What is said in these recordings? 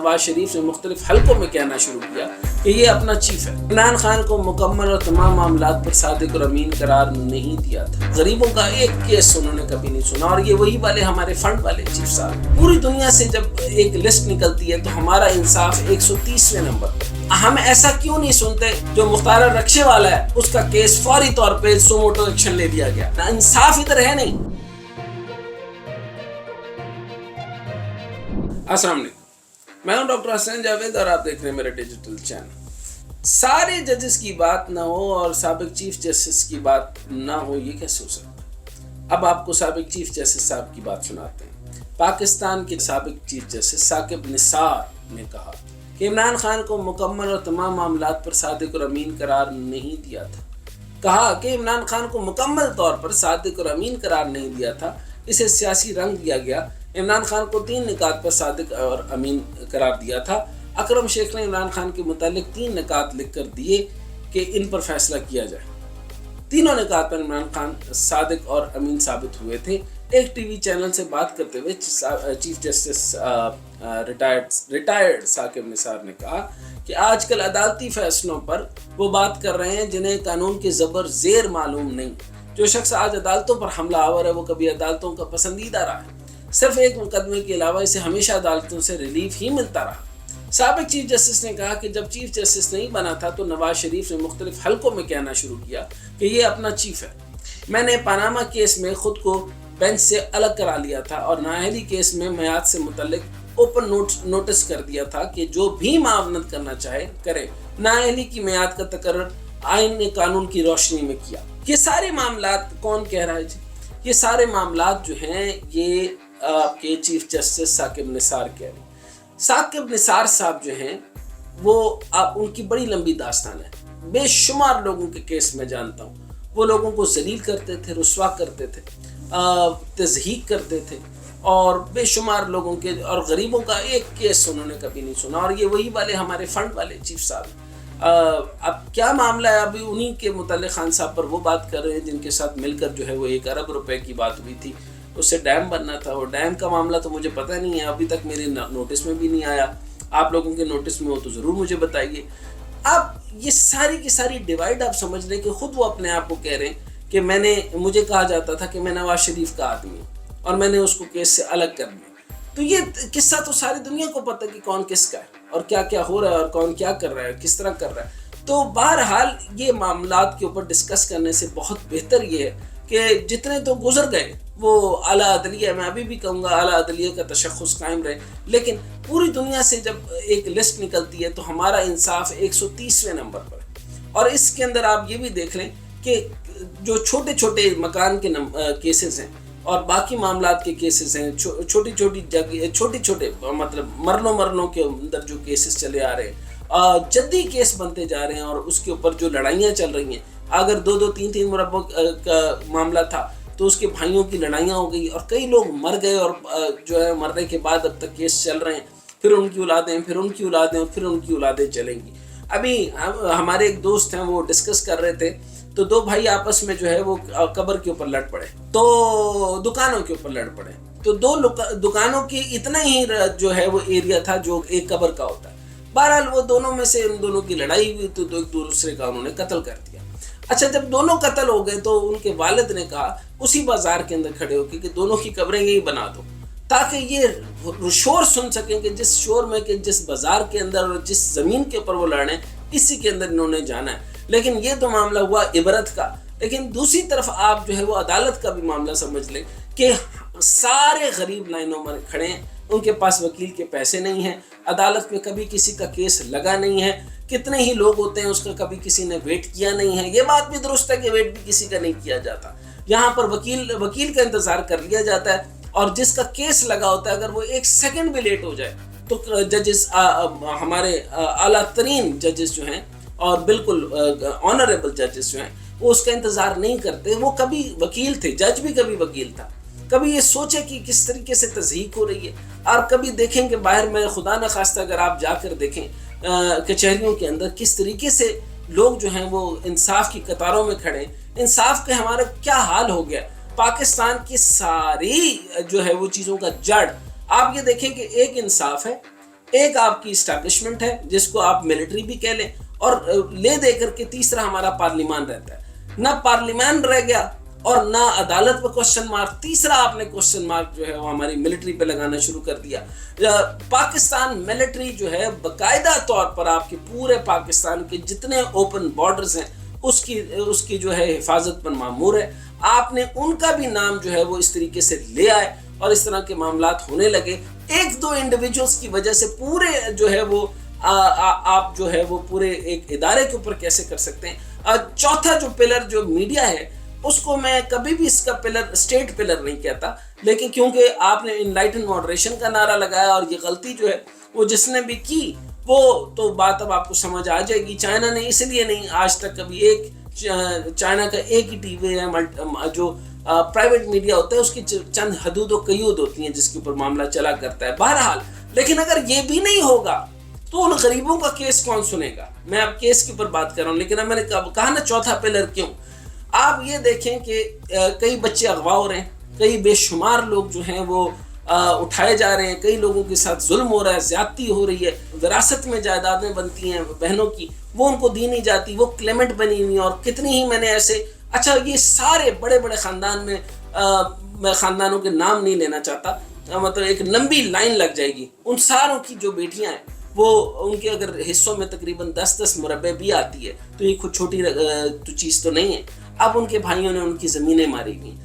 نواز شریف نے مختلف حلقوں میں کہنا شروع کیا کہ یہ اپنا چیف ہے۔ عمران خان کو مکمل اور تمام معاملات پر صادق اور امین قرار نہیں دیا تھا۔ غریبوں کا ایک کیس انہوں نے کبھی نہیں سنا، اور یہ وہی والے ہمارے فنڈ والے چیف صاحب۔ پوری دنیا سے جب ایک لسٹ نکلتی ہے تو ہمارا انصاف 130ویں نمبر پر۔ ہم ایسا کیوں نہیں سنتے جو مختار رکشے والا ہے اس کا کیس فوری طور پہ سوموٹو ایکشن لے لیا گیا؟ انصاف ادھر ہے نہیں۔ السلام علیکم، میں ہوں ڈاکٹر حسین جاوید اور آپ دیکھ رہے ہیں میرا ڈیجیٹل چینل۔ سارے ججز کی بات نہ ہو اور سابق چیف جسٹس کی بات نہ ہو، یہ کیسے ہو سکتا ہے؟ اب آپ کو سابق چیف جسٹس صاحب کی بات سناتے ہیں۔ پاکستان کے سابق چیف جسٹس ثاقب نثار نے کہا کہ عمران خان کو مکمل اور تمام معاملات پر صادق اور امین قرار نہیں دیا تھا۔ کہا کہ عمران خان کو مکمل طور پر صادق اور امین قرار نہیں دیا تھا، اسے سیاسی رنگ دیا گیا۔ عمران خان کو 3 نکات پر صادق اور امین قرار دیا تھا۔ اکرم شیخ نے عمران خان کے متعلق 3 نکات لکھ کر دیے کہ ان پر فیصلہ کیا جائے۔ تینوں نکات پر عمران خان صادق اور امین ثابت ہوئے تھے۔ ایک ٹی وی چینل سے بات کرتے ہوئے chief justice retired Saqib Nisar نے کہا کہ آج کل عدالتی فیصلوں پر وہ بات کر رہے ہیں جنہیں قانون کے زبر زیر معلوم نہیں۔ جو شخص آج عدالتوں پر حملہ آور ہے وہ کبھی عدالتوں کا پسندیدہ رہا ہے۔ صرف ایک مقدمے کے علاوہ اسے ہمیشہ عدالتوں سے ریلیف ہی ملتا رہا۔ سابق چیف جسٹس نے کہا کہ جب چیف جسٹس نہیں بنا تھا تو نواز شریف نے مختلف حلقوں میں کہنا شروع کیا کہ یہ اپنا چیف ہے۔ میں نے پاناما کیس میں خود کو بینچ سے الگ کرا لیا تھا اور نااہلی کیس میں میعاد سے متعلق اوپن نوٹس کر دیا تھا کہ جو بھی معاونت کرنا چاہے کرے۔ نااہلی کی میعاد کا تقرر آئین نے قانون کی روشنی میں کیا۔ یہ سارے معاملات کون کہہ رہا ہے جی؟ یہ سارے معاملات جو ہیں یہ آپ کے چیف جسٹس ثاقب نثار کہہ رہے ہیں۔ ثاقب نثار صاحب جو ہیں وہ ان کی بڑی لمبی داستان ہے۔ بے شمار لوگوں کے کیس میں جانتا ہوں، وہ لوگوں کو ذلیل کرتے تھے، رسوا کرتے تھے، تضحیق کرتے تھے، اور بے شمار لوگوں کے اور غریبوں کا ایک کیس انہوں نے کبھی نہیں سنا، اور یہ وہی والے ہمارے فنڈ والے چیف صاحب۔ اب کیا معاملہ ہے؟ ابھی انہی کے متعلق خان صاحب پر وہ بات کر رہے ہیں جن کے ساتھ مل کر جو ہے وہ 1 ارب روپے کی بات ہوئی تھی، اس سے ڈیم بننا تھا۔ اور ڈیم کا معاملہ تو مجھے پتہ نہیں ہے، ابھی تک میرے نوٹس میں بھی نہیں آیا۔ آپ لوگوں کے نوٹس میں ہو تو ضرور مجھے بتائیے۔ اب یہ ساری کی ساری ڈیوائڈ آپ سمجھ لیں کہ خود وہ اپنے آپ کو کہہ رہے ہیں کہ مجھے کہا جاتا تھا کہ میں نواز شریف کا آدمی ہوں اور میں نے اس کو کیس سے الگ کر دیا۔ تو یہ قصہ تو ساری دنیا کو پتہ کہ کون کس کا ہے اور کیا کیا ہو رہا ہے اور کون کیا کر رہا ہے، کس طرح کر رہا ہے۔ تو بہرحال یہ معاملات کے اوپر ڈسکس کرنے سے بہت بہتر یہ ہے کہ جتنے تو گزر گئے وہ اعلیٰ عدلیہ، میں ابھی بھی کہوں گا اعلیٰ عدلیہ کا تشخص قائم رہے، لیکن پوری دنیا سے جب ایک لسٹ نکلتی ہے تو ہمارا انصاف 130ویں نمبر پر ہے۔ اور اس کے اندر آپ یہ بھی دیکھ لیں کہ جو چھوٹے چھوٹے مکان کے کیسز ہیں اور باقی معاملات کے کیسز ہیں، چھوٹی چھوٹے مطلب مرلوں کے اندر جو کیسز چلے آ رہے ہیں، جدی کیس بنتے جا رہے ہیں، اور اس کے اوپر جو لڑائیاں چل رہی ہیں، اگر 2 3 مربع کا معاملہ تھا تو اس کے بھائیوں کی لڑائیاں ہو گئی اور کئی لوگ مر گئے، اور جو ہے مرنے کے بعد اب تک کیس چل رہے ہیں، پھر ان کی اولادیں، پھر ان کی اولادیں، پھر ان کی اولادیں چلیں گی۔ ابھی ہمارے ایک دوست ہیں، وہ ڈسکس کر رہے تھے، تو 2 بھائی آپس میں جو ہے وہ قبر کے اوپر لڑ پڑے، تو دکانوں کے اوپر لڑ پڑے، تو 2 دکانوں کی اتنا ہی جو ہے وہ ایریا تھا جو ایک قبر کا ہوتا ہے۔ بہرحال وہ دونوں میں سے ان دونوں کی لڑائی ہوئی تو ایک دوسرے کا انہوں نے قتل کر دیا۔ اچھا، جب دونوں قتل ہو گئے تو ان کے والد نے کہا اسی بازار کے اندر کھڑے ہو کے کہ دونوں کی قبریں یہی بنا دو، تاکہ یہ شور سن سکیں کہ جس شور میں کہ جس بازار کے اندر اور جس زمین کے اوپر وہ لڑیں اسی کے اندر انہوں نے جانا ہے۔ لیکن یہ تو معاملہ ہوا عبرت کا، لیکن دوسری طرف آپ جو ہے وہ عدالت کا بھی معاملہ سمجھ لیں کہ سارے غریب لائنوں میں کھڑے ہیں، ان کے پاس وکیل کے پیسے نہیں ہیں، عدالت میں کبھی کسی کا کیس لگا نہیں ہے، کتنے ہی لوگ ہوتے ہیں اس کا کبھی کسی نے ویٹ کیا نہیں ہے۔ یہ بات بھی درست ہے کہ ویٹ بھی کسی کا نہیں کیا جاتا، یہاں پر وکیل کا انتظار کر لیا جاتا ہے، اور جس کا کیس لگا ہوتا ہے اگر وہ 1 سیکنڈ بھی لیٹ ہو جائے تو ججز، ہمارے اعلیٰ ترین ججز جو ہیں اور بالکل آنریبل ججز جو ہیں، وہ اس کا انتظار نہیں کرتے۔ وہ کبھی وکیل تھے، جج بھی کبھی وکیل تھا، کبھی یہ سوچے کہ کس طریقے سے تضحیق ہو رہی ہے، اور کبھی دیکھیں کہ باہر میں خدا نخواستہ اگر آپ جا کر دیکھیں کچہریوں کے اندر کس طریقے سے لوگ جو ہیں وہ انصاف کی قطاروں میں کھڑے ہیں۔ انصاف کا ہمارا کیا حال ہو گیا، پاکستان کی ساری جو ہے وہ چیزوں کا جڑ آپ یہ دیکھیں کہ ایک انصاف ہے، ایک آپ کی اسٹیبلشمنٹ ہے جس کو آپ ملٹری بھی کہہ لیں، اور لے دے کر کے تیسرا ہمارا پارلیمان رہتا ہے۔ نہ پارلیمان رہ گیا اور نہ عدالت پہ کوشچن مارک، تیسرا آپ نے کوشچن مارک جو ہے وہ ہماری ملٹری پہ لگانا شروع کر دیا۔ پاکستان ملٹری جو ہے باقاعدہ طور پر آپ کے پورے پاکستان کے جتنے اوپن بارڈرز ہیں اس کی جو ہے حفاظت پر مامور ہے۔ آپ نے ان کا بھی نام جو ہے وہ اس طریقے سے لے آئے اور اس طرح کے معاملات ہونے لگے۔ ایک دو انڈیویجولز کی وجہ سے پورے جو ہے وہ آپ جو ہے وہ پورے ایک ادارے کے اوپر کیسے کر سکتے ہیں۔ چوتھا جو پلر جو میڈیا ہے اس کو میں کبھی بھی اس کا پلر اسٹیٹ پلر نہیں کہتا، لیکن کیونکہ آپ نے انلائٹن ماڈریشن کا نعرہ لگایا اور یہ غلطی جو ہے وہ جس نے بھی کی وہ تو بات اب آپ کو سمجھ آ جائے گی۔ چائنا نے اس لیے نہیں آج تک کبھی چائنا کا ایک ہی ٹی وی ہے جو پرائیویٹ میڈیا ہوتا ہے، اس کی چند حدود و قیود ہوتی ہیں جس کے اوپر معاملہ چلا کرتا ہے۔ بہرحال لیکن اگر یہ بھی نہیں ہوگا تو ان غریبوں کا کیس کون سنے گا؟ میں اب کیس کے اوپر بات کر رہا ہوں، لیکن اب میں نے کہا نا چوتھا پلر کیوں؟ آپ یہ دیکھیں کہ کئی بچے اغوا ہو رہے ہیں، کئی بے شمار لوگ جو ہیں وہ اٹھائے جا رہے ہیں، کئی لوگوں کے ساتھ ظلم ہو رہا ہے، زیادتی ہو رہی ہے، وراثت میں جائیدادیں بنتی ہیں بہنوں کی وہ ان کو دی نہیں جاتی، وہ کلیمنٹ بنی ہوئی ہیں، اور کتنی ہی میں نے ایسے یہ سارے بڑے بڑے خاندان میں خاندانوں کے نام نہیں لینا چاہتا، مطلب ایک لمبی لائن لگ جائے گی، ان ساروں کی جو بیٹیاں ہیں وہ ان کے اگر حصوں میں تقریباً 10 مربع بھی آتی ہے تو یہ خود چھوٹی چیز تو نہیں ہے۔ اب ان کے بھائیوں نے ان کی زمینیں ماری گئی،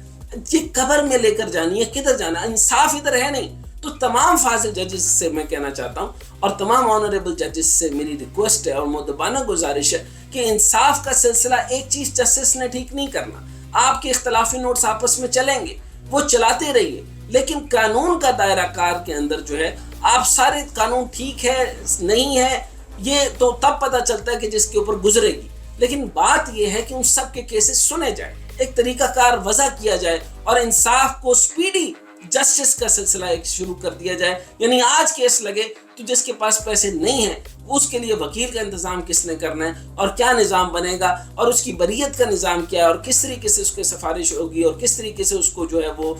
یہ قبر میں لے کر جانی ہے، کدھر جانا؟ انصاف ادھر ہے نہیں۔ تو تمام فاضل ججز سے میں کہنا چاہتا ہوں اور تمام آنریبل ججز سے میری ریکویسٹ ہے اور مؤدبانہ گزارش ہے کہ انصاف کا سلسلہ ایک چیز جسٹس نے ٹھیک نہیں کرنا۔ آپ کے اختلافی نوٹس آپس میں چلیں گے، وہ چلاتے رہیے، لیکن قانون کا دائرہ کار کے اندر جو ہے آپ سارے قانون ٹھیک ہے نہیں ہے یہ تو تب پتہ چلتا ہے کہ جس کے اوپر گزرے گی، لیکن بات یہ ہے کہ ان سب کے کیسز سنے جائیں، ایک طریقہ کار وضع کیا جائے اور انصاف کو سپیڈی جسٹس کا سلسلہ ایک شروع کر دیا جائے۔ یعنی آج کیس لگے تو جس کے پاس پیسے نہیں ہیں اس کے لیے وکیل کا انتظام کس نے کرنا ہے اور کیا نظام بنے گا اور اس کی بریت کا نظام کیا ہے اور کس طریقے سے اس کے سفارش ہوگی اور کس طریقے سے اس کو جو ہے وہ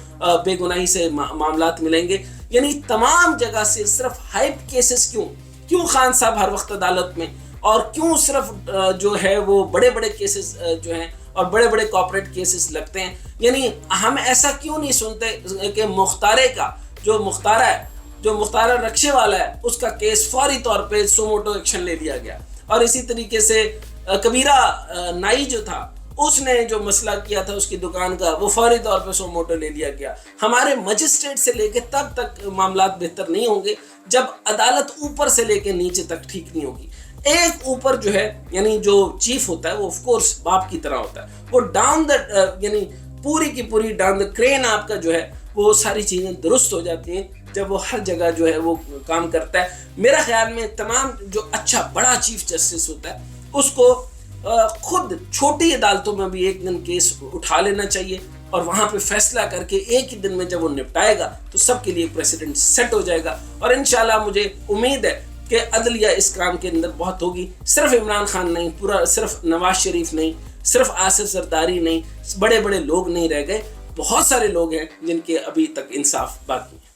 بے گناہی سے معاملات ملیں گے۔ یعنی تمام جگہ سے صرف ہائپ کیسز کیوں خان صاحب ہر وقت عدالت میں، اور کیوں صرف جو ہے وہ بڑے بڑے کیسز جو ہیں اور بڑے بڑے کارپوریٹ کیسز لگتے ہیں؟ یعنی ہم ایسا کیوں نہیں سنتے کہ مختارے کا جو مختارہ رکشے والا ہے اس کا کیس فوری طور پہ سوموٹو ایکشن لے لیا گیا، اور اسی طریقے سے کبیرہ نائی جو تھا اس نے جو مسئلہ کیا تھا اس کی دکان کا وہ فوری طور پہ سوموٹو لے لیا گیا۔ ہمارے مجسٹریٹ سے لے کے تب تک معاملات بہتر نہیں ہوں گے جب عدالت اوپر سے لے کے نیچے تک ٹھیک نہیں ہوگی۔ ایک اوپر جو ہے یعنی جو چیف ہوتا ہے وہ آف کورس باپ کی طرح ہوتا ہے، وہ ڈاؤن دا یعنی پوری کی پوری ڈاؤن دا کرین آپ کا جو ہے وہ ساری چیزیں درست ہو جاتی ہیں جب وہ ہر جگہ جو ہے وہ کام کرتا ہے۔ میرا خیال میں تمام جو اچھا بڑا چیف جسٹس ہوتا ہے اس کو خود چھوٹی عدالتوں میں بھی ایک دن کیس اٹھا لینا چاہیے اور وہاں پہ فیصلہ کر کے ایک ہی دن میں جب وہ نپٹائے گا تو سب کے لیے پریسیڈنٹ سیٹ ہو جائے گا، اور انشاءاللہ مجھے امید ہے کہ عدلیہ اس کام کے اندر بہت ہوگی۔ صرف عمران خان نہیں، پورا صرف نواز شریف نہیں، صرف آصف زرداری نہیں، بڑے بڑے لوگ نہیں رہ گئے، بہت سارے لوگ ہیں جن کے ابھی تک انصاف باقی ہے۔